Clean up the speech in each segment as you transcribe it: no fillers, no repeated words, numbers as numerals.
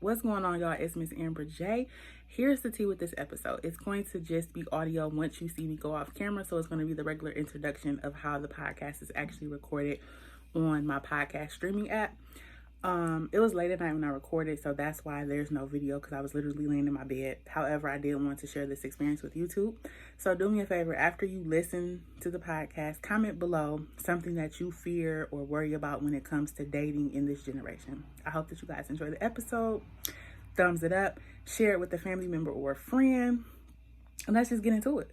What's going on, y'all? It's Miss Amber J. Here's the tea with this episode. It's going to just be audio once you see me go off camera, so it's going to be the regular introduction of how the podcast is actually recorded on my podcast streaming app. It was late at night when I recorded, so that's why there's no video, because I was literally laying in my bed. However, I did want to share this experience with YouTube. So do me a favor, after you listen to the podcast, comment below something that you fear or worry about when it comes to dating in this generation. I hope that you guys enjoy the episode. Thumbs it up, share it with a family member or a friend, and let's just get into it.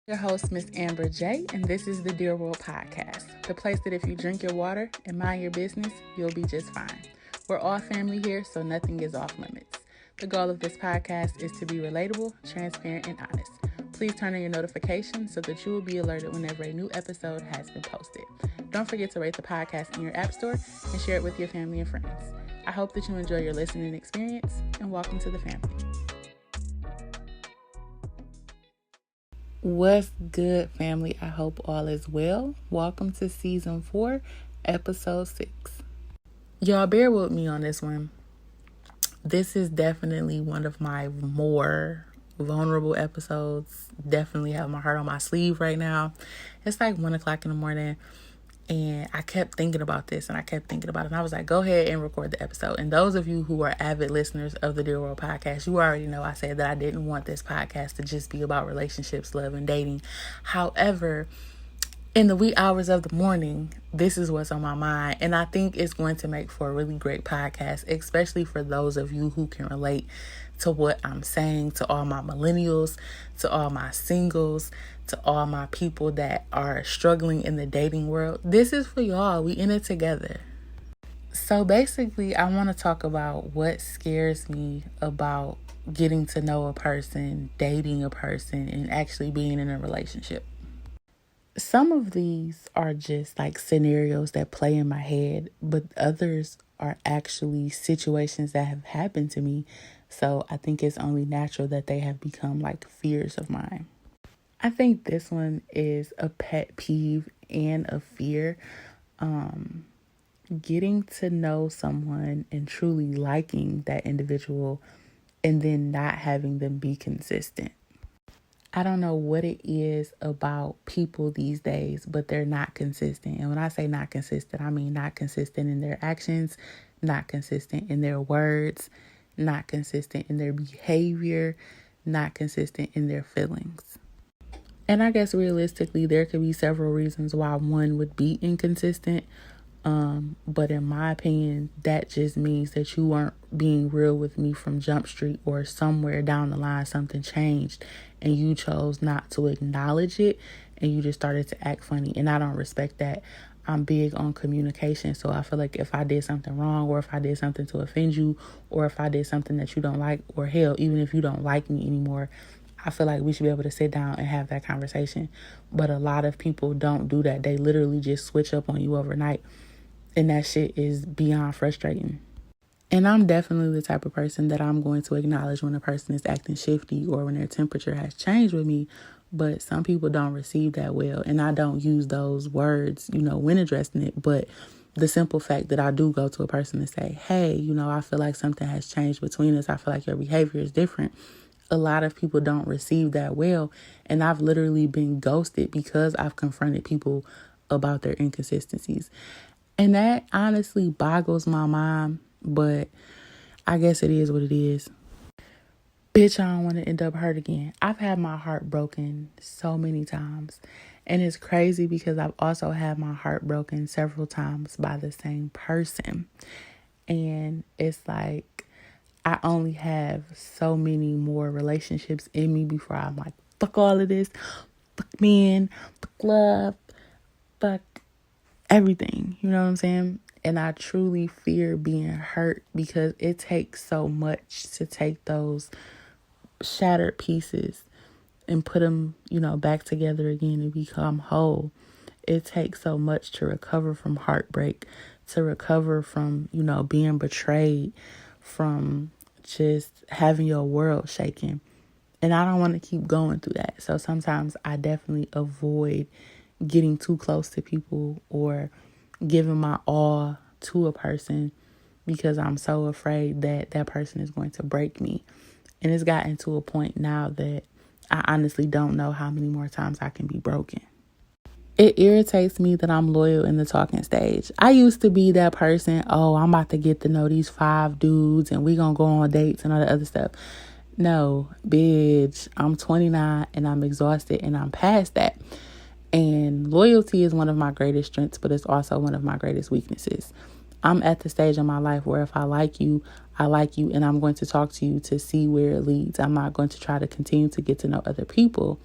Your host, Miss Amber J, and this is the Dear World Podcast, the place that if you drink your water and mind your business, you'll be just fine. We're all family here, so nothing is off limits. The goal of this podcast is to be relatable, transparent, and honest. Please turn on your notifications so that you will be alerted whenever a new episode has been posted. Don't forget to rate the podcast in your app store and share it with your family and friends. I hope that you enjoy your listening experience, and welcome to the family. What's good, family? I hope all is well. Welcome to season 4, episode 6. Y'all bear with me on this one. This is definitely one of my more vulnerable episodes. Definitely have my heart on my sleeve right now. It's like 1 o'clock in the morning. And I kept thinking about this and I kept thinking about it. And I was like, go ahead and record the episode. And those of you who are avid listeners of the Dear World Podcast, you already know I said that I didn't want this podcast to just be about relationships, love, and dating. However, in the wee hours of the morning, this is what's on my mind. And I think it's going to make for a really great podcast, especially for those of you who can relate to what I'm saying, to all my millennials, to all my singles, to all my people that are struggling in the dating world. This is for y'all. We in it together. So basically, I want to talk about what scares me about getting to know a person, dating a person, and actually being in a relationship. Some of these are just like scenarios that play in my head, but others are actually situations that have happened to me. So I think it's only natural that they have become like fears of mine. I think this one is a pet peeve and a fear. Getting to know someone and truly liking that individual and then not having them be consistent. I don't know what it is about people these days, but they're not consistent. And when I say not consistent, I mean not consistent in their actions, not consistent in their words, not consistent in their behavior, not consistent in their feelings. And I guess realistically, there could be several reasons why one would be inconsistent. But in my opinion, that just means that you weren't being real with me from Jump Street, or somewhere down the line something changed and you chose not to acknowledge it and you just started to act funny. And I don't respect that. I'm big on communication. So I feel like if I did something wrong, or if I did something to offend you, or if I did something that you don't like, or hell, even if you don't like me anymore, I feel like we should be able to sit down and have that conversation. But a lot of people don't do that. They literally just switch up on you overnight. And that shit is beyond frustrating. And I'm definitely the type of person that I'm going to acknowledge when a person is acting shifty or when their temperature has changed with me. But some people don't receive that well. And I don't use those words, when addressing it. But the simple fact that I do go to a person and say, hey, I feel like something has changed between us. I feel like your behavior is different. A lot of people don't receive that well. And I've literally been ghosted because I've confronted people about their inconsistencies. And that honestly boggles my mind, but I guess it is what it is. Bitch, I don't want to end up hurt again. I've had my heart broken so many times. And it's crazy because I've also had my heart broken several times by the same person. And it's like I only have so many more relationships in me before I'm like, fuck all of this. Fuck men, fuck love, fuck everything, you know what I'm saying? And I truly fear being hurt because it takes so much to take those shattered pieces and put them, back together again and become whole. It takes so much to recover from heartbreak, to recover from, being betrayed, from just having your world shaken. And I don't want to keep going through that. So sometimes I definitely avoid getting too close to people or giving my all to a person because I'm so afraid that that person is going to break me. And it's gotten to a point now that I honestly don't know how many more times I can be broken. It irritates me that I'm loyal in the talking stage. I used to be that person, oh, I'm about to get to know these 5 dudes and we gonna go on dates and all the other stuff. No, bitch, I'm 29 and I'm exhausted and I'm past that. And loyalty is one of my greatest strengths, but it's also one of my greatest weaknesses. I'm at the stage in my life where if I like you, and I'm going to talk to you to see where it leads. I'm not going to try to continue to get to know other people.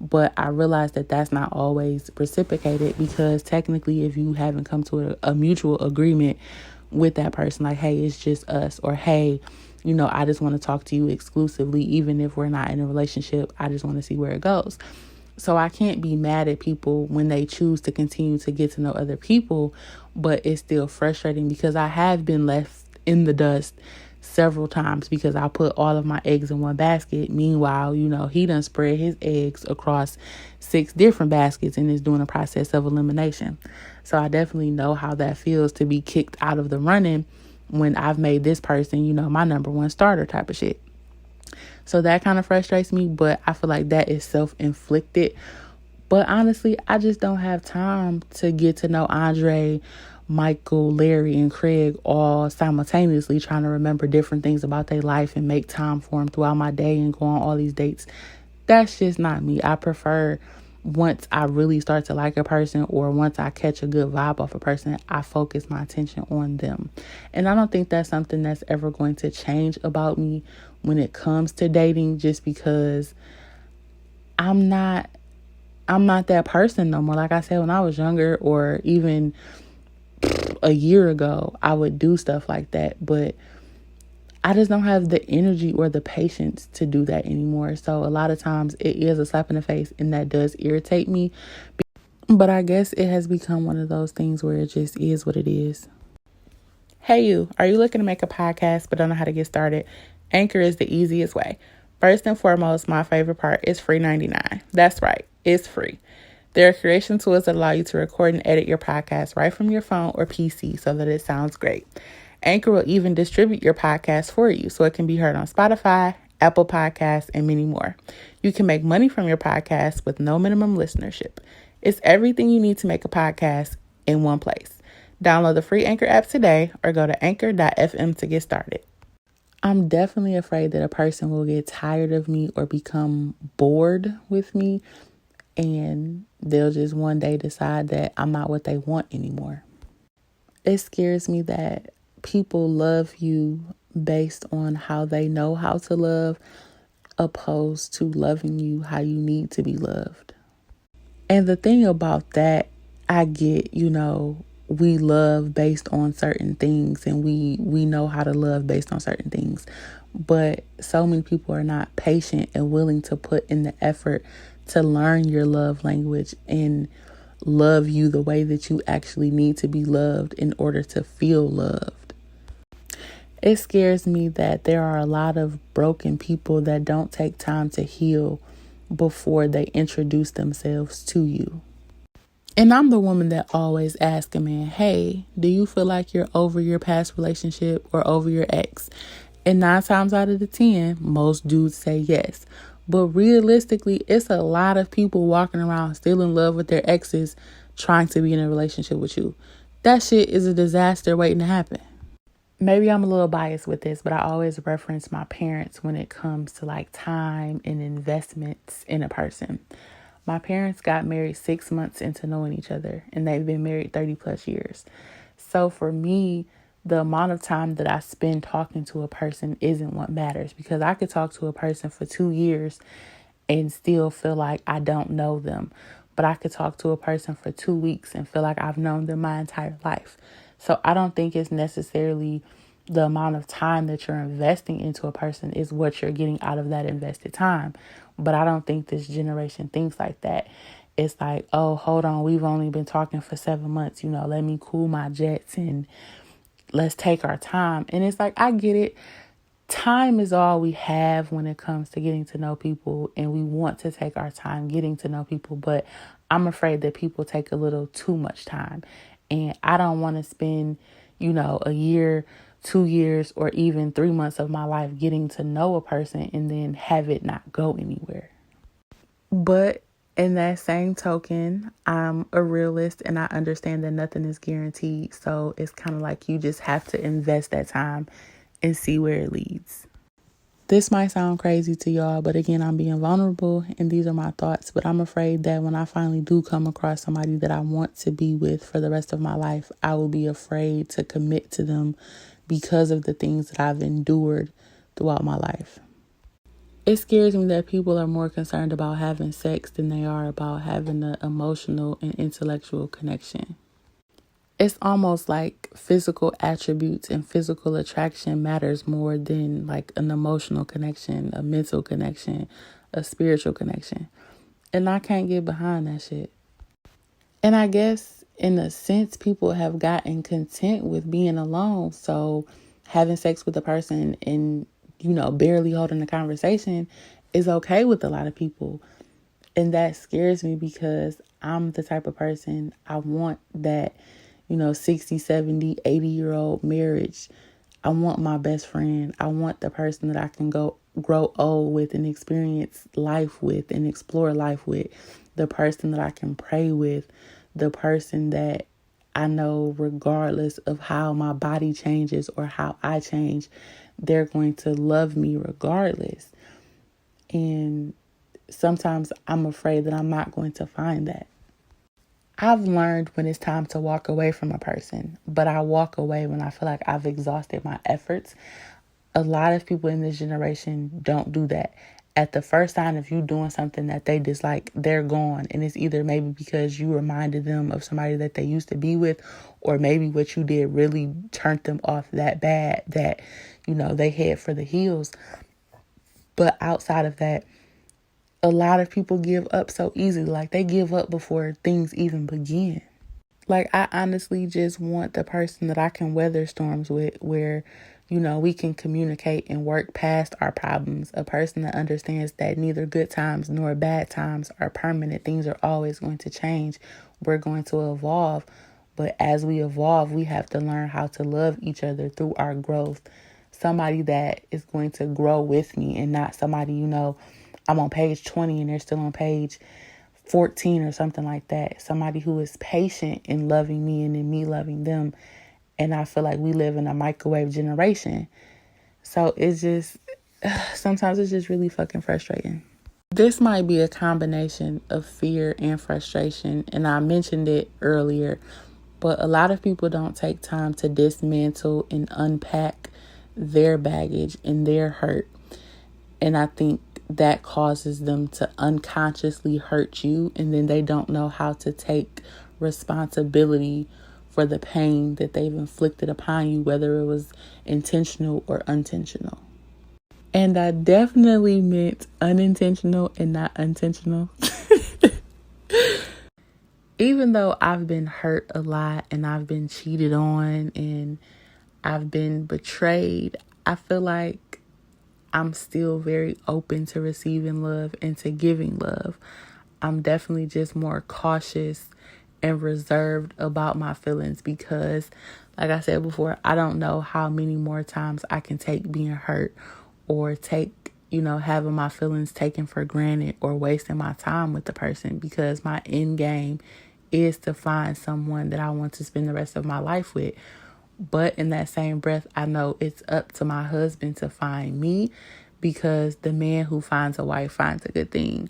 But I realize that that's not always reciprocated, because technically if you haven't come to a mutual agreement with that person, like, hey, it's just us, or hey, I just want to talk to you exclusively, even if we're not in a relationship, I just want to see where it goes. So I can't be mad at people when they choose to continue to get to know other people, but it's still frustrating because I have been left in the dust several times because I put all of my eggs in one basket. Meanwhile, he done spread his eggs across 6 different baskets and is doing a process of elimination. So I definitely know how that feels to be kicked out of the running when I've made this person, my number one starter type of shit. So that kind of frustrates me, but I feel like that is self-inflicted. But honestly, I just don't have time to get to know Andre, Michael, Larry, and Craig all simultaneously, trying to remember different things about their life and make time for them throughout my day and go on all these dates. That's just not me. I prefer, once I really start to like a person, or once I catch a good vibe off a person, I focus my attention on them. And I don't think that's something that's ever going to change about me when it comes to dating, just because I'm not that person no more. Like I said, when I was younger, or even a year ago, I would do stuff like that, but I just don't have the energy or the patience to do that anymore. So a lot of times it is a slap in the face, and that does irritate me. But I guess it has become one of those things where it just is what it is. Hey you, are you looking to make a podcast but don't know how to get started? Anchor is the easiest way. First and foremost, my favorite part is free 99. That's right, it's free. There are creation tools that allow you to record and edit your podcast right from your phone or PC so that it sounds great. Anchor will even distribute your podcast for you so it can be heard on Spotify, Apple Podcasts, and many more. You can make money from your podcast with no minimum listenership. It's everything you need to make a podcast in one place. Download the free Anchor app today or go to anchor.fm to get started. I'm definitely afraid that a person will get tired of me or become bored with me, and they'll just one day decide that I'm not what they want anymore. It scares me that people love you based on how they know how to love, opposed to loving you how you need to be loved. And the thing about that, I get, we love based on certain things, and we know how to love based on certain things. But so many people are not patient and willing to put in the effort to learn your love language and love you the way that you actually need to be loved in order to feel loved. It scares me that there are a lot of broken people that don't take time to heal before they introduce themselves to you. And I'm the woman that always asks a man, hey, do you feel like you're over your past relationship or over your ex? And 9 times out of the 10, most dudes say yes. But realistically, it's a lot of people walking around still in love with their exes, trying to be in a relationship with you. That shit is a disaster waiting to happen. Maybe I'm a little biased with this, but I always reference my parents when it comes to like time and investments in a person. My parents got married 6 months into knowing each other, and they've been married 30 plus years. So for me, the amount of time that I spend talking to a person isn't what matters, because I could talk to a person for 2 years and still feel like I don't know them. But I could talk to a person for 2 weeks and feel like I've known them my entire life. So I don't think it's necessarily the amount of time that you're investing into a person is what you're getting out of that invested time. But I don't think this generation thinks like that. It's like, oh, hold on, we've only been talking for 7 months. Let me cool my jets and let's take our time. And it's like, I get it. Time is all we have when it comes to getting to know people, and we want to take our time getting to know people, but I'm afraid that people take a little too much time, and I don't want to spend, a year 2 years or even 3 months of my life getting to know a person and then have it not go anywhere. But in that same token, I'm a realist and I understand that nothing is guaranteed. So it's kind of like you just have to invest that time and see where it leads. This might sound crazy to y'all, but again, I'm being vulnerable and these are my thoughts. But I'm afraid that when I finally do come across somebody that I want to be with for the rest of my life, I will be afraid to commit to them because of the things that I've endured throughout my life. It scares me that people are more concerned about having sex than they are about having an emotional and intellectual connection. It's almost like physical attributes and physical attraction matters more than like an emotional connection, a mental connection, a spiritual connection. And I can't get behind that shit. And I guess in a sense, people have gotten content with being alone. So having sex with a person and, barely holding a conversation is okay with a lot of people. And that scares me because I'm the type of person I want that, 60, 70, 80-year-old marriage. I want my best friend. I want the person that I can go grow old with and experience life with and explore life with. The person that I can pray with. The person that I know regardless of how my body changes or how I change, they're going to love me regardless. And sometimes I'm afraid that I'm not going to find that. I've learned when it's time to walk away from a person, but I walk away when I feel like I've exhausted my efforts. A lot of people in this generation don't do that. At the first sign of you doing something that they dislike, they're gone. And it's either maybe because you reminded them of somebody that they used to be with, or maybe what you did really turned them off that bad that, they head for the hills. But outside of that, a lot of people give up so easily. Like they give up before things even begin. Like I honestly just want the person that I can weather storms with, where, we can communicate and work past our problems. A person that understands that neither good times nor bad times are permanent. Things are always going to change. We're going to evolve. But as we evolve, we have to learn how to love each other through our growth. Somebody that is going to grow with me and not somebody, I'm on page 20 and they're still on page 14 or something like that. Somebody who is patient in loving me and in me loving them. And I feel like we live in a microwave generation. So it's just, sometimes it's just really fucking frustrating. This might be a combination of fear and frustration. And I mentioned it earlier, but a lot of people don't take time to dismantle and unpack their baggage and their hurt. And I think that causes them to unconsciously hurt you. And then they don't know how to take responsibility for the pain that they've inflicted upon you, whether it was intentional or unintentional. And I definitely meant unintentional and not intentional. Even though I've been hurt a lot and I've been cheated on and I've been betrayed, I feel like I'm still very open to receiving love and to giving love. I'm definitely just more cautious and reserved about my feelings because, like I said before, I don't know how many more times I can take being hurt or take, having my feelings taken for granted or wasting my time with the person, because my end game is to find someone that I want to spend the rest of my life with. But in that same breath, I know it's up to my husband to find me, because the man who finds a wife finds a good thing.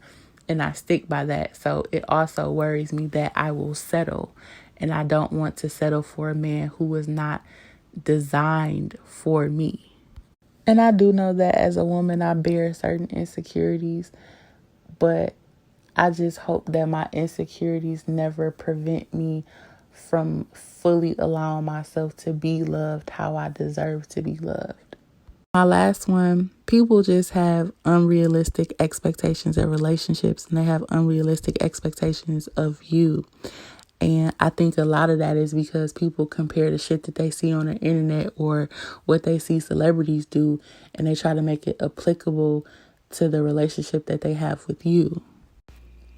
And I stick by that. So it also worries me that I will settle. And I don't want to settle for a man who is not designed for me. And I do know that as a woman, I bear certain insecurities. But I just hope that my insecurities never prevent me from fully allowing myself to be loved how I deserve to be loved. My last one, people just have unrealistic expectations of relationships and they have unrealistic expectations of you. And I think a lot of that is because people compare the shit that they see on the internet or what they see celebrities do, and they try to make it applicable to the relationship that they have with you.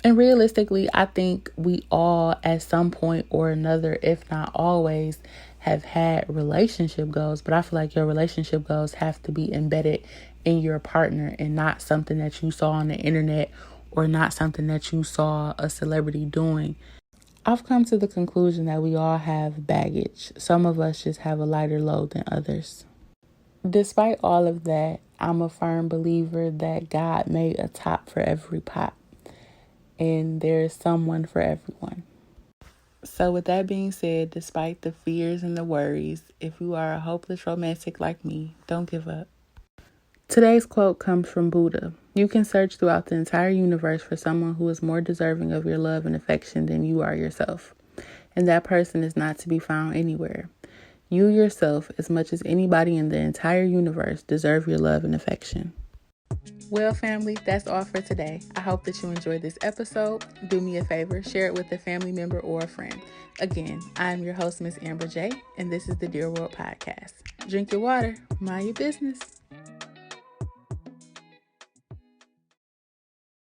And realistically, I think we all at some point or another, if not always, have had relationship goals, but I feel like your relationship goals have to be embedded in your partner and not something that you saw on the internet or not something that you saw a celebrity doing. I've come to the conclusion that we all have baggage. Some of us just have a lighter load than others. Despite all of that, I'm a firm believer that God made a top for every pot, and there's someone for everyone. So with that being said, despite the fears and the worries, if you are a hopeless romantic like me, don't give up. Today's quote comes from Buddha. You can search throughout the entire universe for someone who is more deserving of your love and affection than you are yourself. And that person is not to be found anywhere. You yourself, as much as anybody in the entire universe, deserve your love and affection. Well, family, that's all for today. I hope that you enjoyed this episode. Do me a favor, share it with a family member or a friend. Again, I'm your host, Miss Amber J, and this is the Dear World Podcast. Drink your water, mind your business.